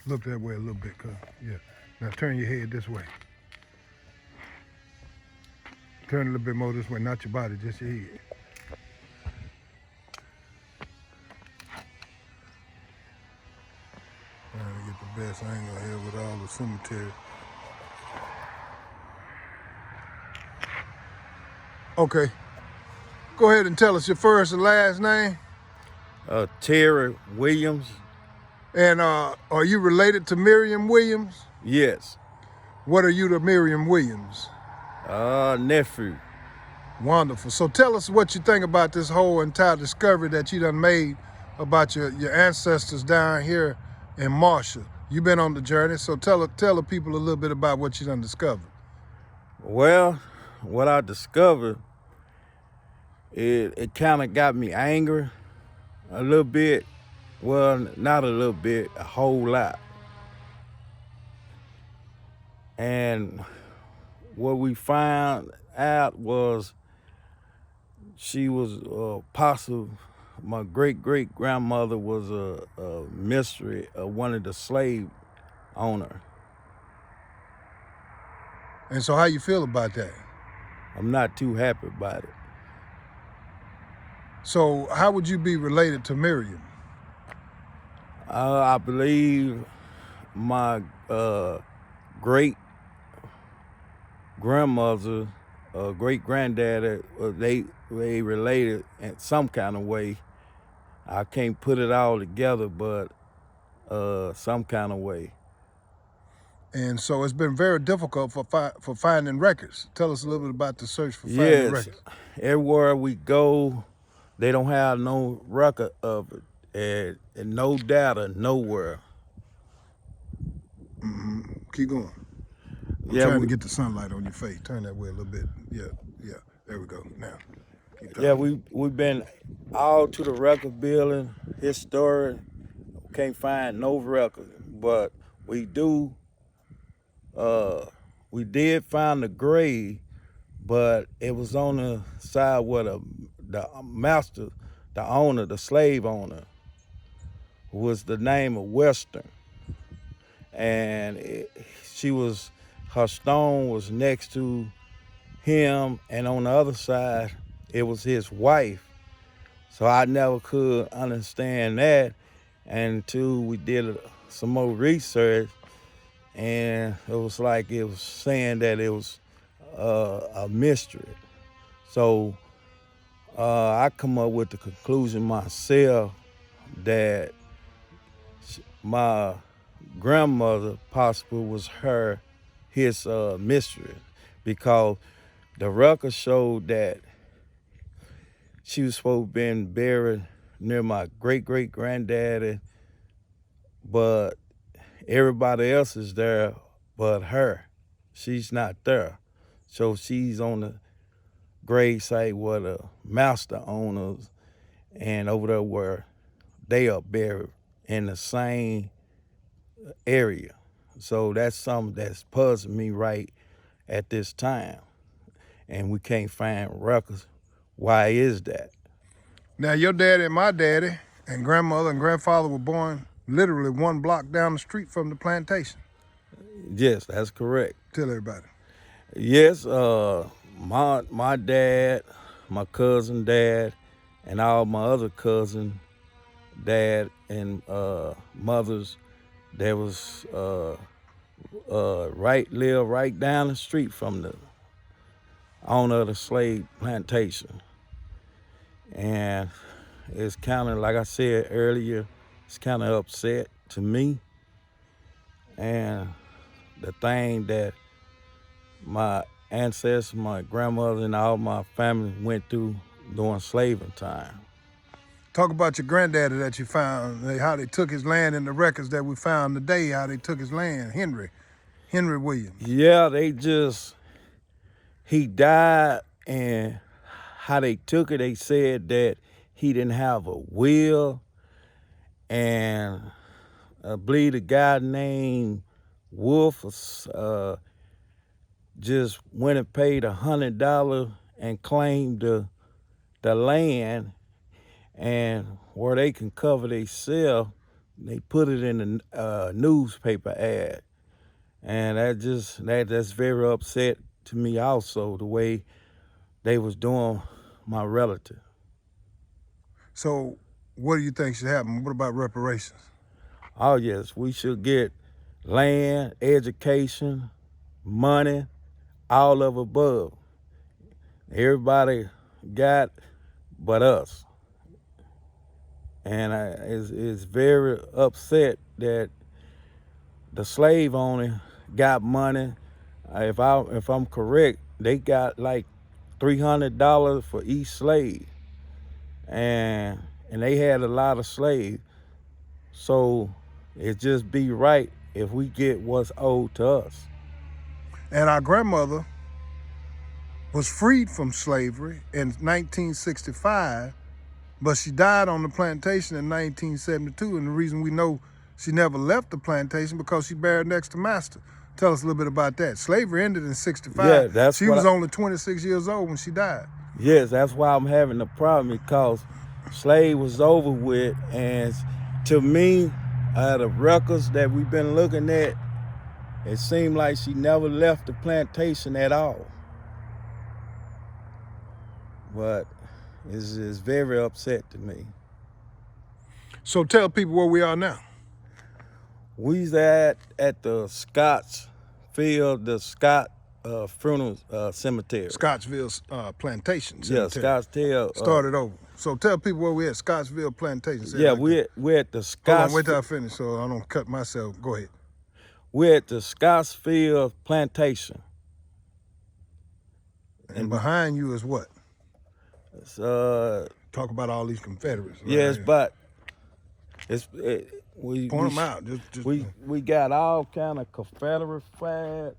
Look that way a little bit, cuz. Yeah. Now turn your head this way. Turn a little bit more this way, not your body, just your head. Trying to get the best angle here with all the cemetery. Okay. Go ahead and tell us your first and last name. Terry Williams. And are you related to Miriam Williams? Yes. What are you to Miriam Williams? Nephew. Wonderful. So tell us what you think about this whole entire discovery that you done made about your ancestors down here in Marshall. You've been on the journey, so tell the people a little bit about what you done discovered. Well, what I discovered, it kind of got me angry a little bit. Well, not a little bit, a whole lot. And what we found out was she was possible. My great-great-grandmother was a mystery of one of the slave owners. And so how you feel about that? I'm not too happy about it. So how would you be related to Miriam? I believe my great grandmother, great granddaddy, they related in some kind of way. I can't put it all together, but some kind of way. And so it's been very difficult for finding records. Tell us a little bit about the search for finding records. Everywhere we go, they don't have no record of it, and no data nowhere. Keep going. I'm trying to get the sunlight on your face. Turn that way a little bit. Yeah. There we go. Now. Yeah, we've been all to the record building, historic. Can't find no record, but we did find the grave, but it was on the side where the master, the owner, the slave owner, was the name of Western. And her stone was next to him, and on the other side, it was his wife. So I never could understand that until we did some more research, and it was like it was saying that it was a mystery. So I come up with the conclusion myself that my grandmother possibly was his mistress, because the record showed that she was supposed to been buried near my great-great-granddaddy, but everybody else is there but her. She's not there. So she's on the grave site where the master owners and over there where they are buried in the same area. So that's something that's puzzling me right at this time. And we can't find records. Why is that? Now, your daddy and my daddy and grandmother and grandfather were born literally one block down the street from the plantation. Yes, that's correct. Tell everybody. Yes, my dad, my cousin dad, and all my other cousin dad and mothers, they was live right down the street from the owner of the slave plantation. And it's kind of, like I said earlier, it's kind of upset to me. And the thing that my ancestors, my grandmother, and all my family went through during slavery time. Talk about your granddaddy that you found, how they took his land in the records that we found today, how they took his land, Henry Williams. Yeah, he died, and how they took it, they said that he didn't have a will, and I believe a guy named Wolf just went and paid $100 and claimed the land, and where they can cover themselves, they put it in a newspaper ad, and that's very upset to me also, the way they was doing my relative. So what do you think should happen? What about reparations? Oh yes, we should get land, education, money, all of above. Everybody got but us. And is very upset that the slave owner got money. If I'm correct, they got like $300 for each slave, and they had a lot of slaves. So it just be right if we get what's owed to us. And our grandmother was freed from slavery in 1965, but she died on the plantation in 1972. And the reason we know she never left the plantation because she buried next to Master. Tell us a little bit about that. Slavery ended in 65. Yeah, that's she what was only 26 years old when she died. Yes, that's why I'm having a problem, because slave was over with, and to me, the records that we've been looking at, it seemed like she never left the plantation at all. But it's very upset to me. So tell people where we are now. We's at the Scottsfield, the Scott Funeral Cemetery. Scottsville Plantation Yeah, Cemetery. Scottsdale. Started over. So tell people where we at. Scottsville Plantation. Say it Yeah, like that. we're at the Hold on, Scotts. wait till I finish so I don't cut myself. Go ahead. We're at the Scottsfield Plantation. And behind you is what? It's, Talk about all these Confederates. Right? yes, but Point them out. Just we got all kind of Confederate flag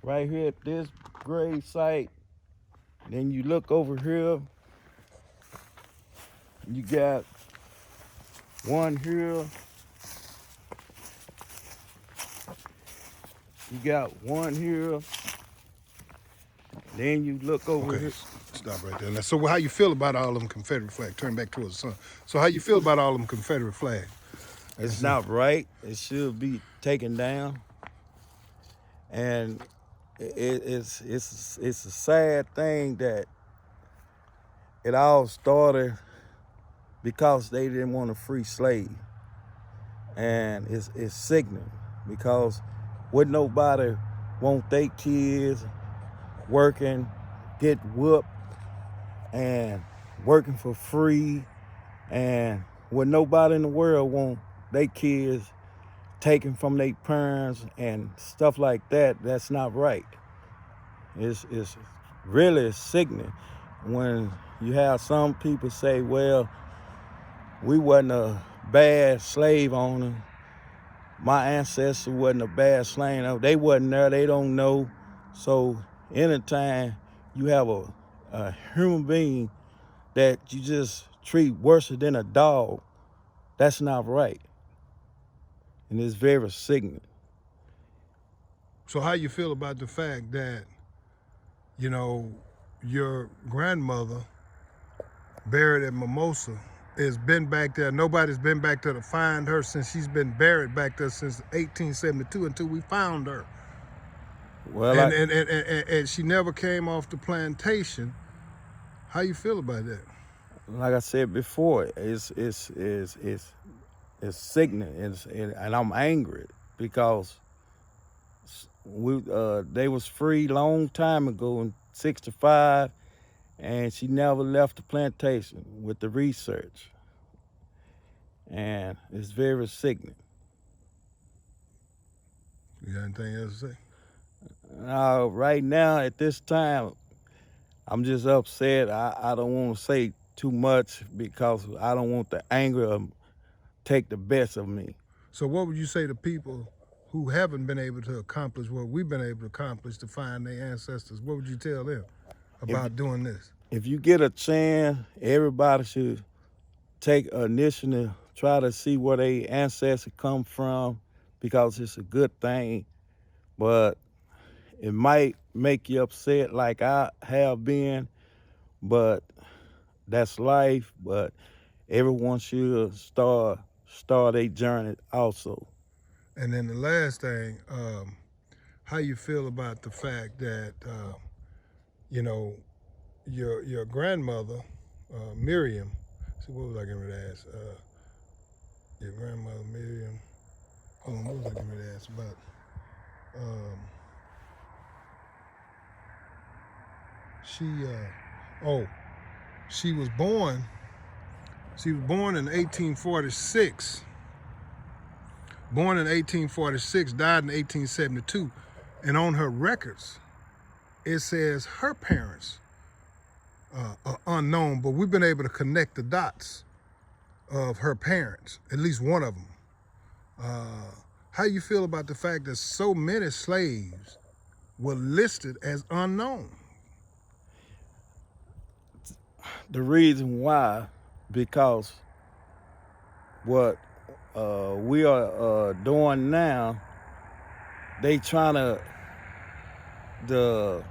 right here at this grave site. Then you look over here, you got one here. You got one here. Then you look over okay. here. Stop right there. Now, so how you feel about all them Confederate flags? Turn back towards the sun. So how you feel about all them Confederate flags? It's not right. It should be taken down. And it's a sad thing that it all started because they didn't want to free slave. And it's sickening, because would nobody want their kids working, get whooped, and working for free, and would nobody in the world want their kids taken from their parents and stuff like that? That's not right. It's really sickening when you have some people say, well, we wasn't a bad slave owner. My ancestor wasn't a bad slave owner. They wasn't there, they don't know. So anytime you have a human being that you just treat worse than a dog, that's not right. And it's very sickening. So how you feel about the fact that, you know, your grandmother buried at Mimosa has been back there. Nobody's been back there to find her since she's been buried back there since 1872 until we found her. Well, and she never came off the plantation. How you feel about that? like I said before, it's sickening, and I'm angry because they was free long time ago in '65, and she never left the plantation with the research, and it's very sickening. You got anything else to say? Right now at this time, I'm just upset. I don't want to say too much because I don't want the anger take the best of me. So what would you say to people who haven't been able to accomplish what we've been able to accomplish to find their ancestors? What would you tell them about doing this? If you get a chance, everybody should take an initiative, try to see where their ancestors come from, because it's a good thing. But it might make you upset like I have been, but that's life. But everyone should start start their journey also. And then the last thing, how you feel about the fact that you know your grandmother Miriam. See, what was I going to ask? Your grandmother Miriam. Hold on, what was I going to ask about? She she was born. She was born in 1846. Born in 1846, died in 1872, and on her records, it says her parents are unknown, but we've been able to connect the dots of her parents, at least one of them. How you feel about the fact that so many slaves were listed as unknown? The reason why, because what we are doing now, they trying to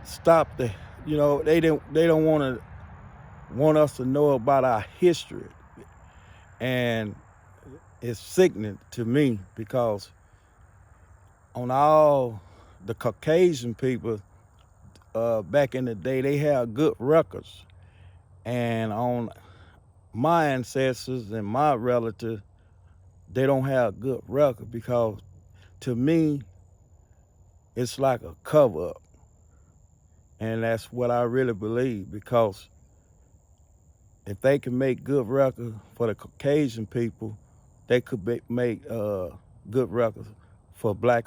stop the, they don't want us to know about our history, and it's sickening to me because on all the Caucasian people back in the day, they had good records, and on my ancestors and my relatives, they don't have good record, because to me, it's like a cover up. And that's what I really believe, because if they can make good records for the Caucasian people, they could make good records for black.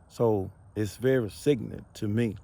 So it's very sickening to me.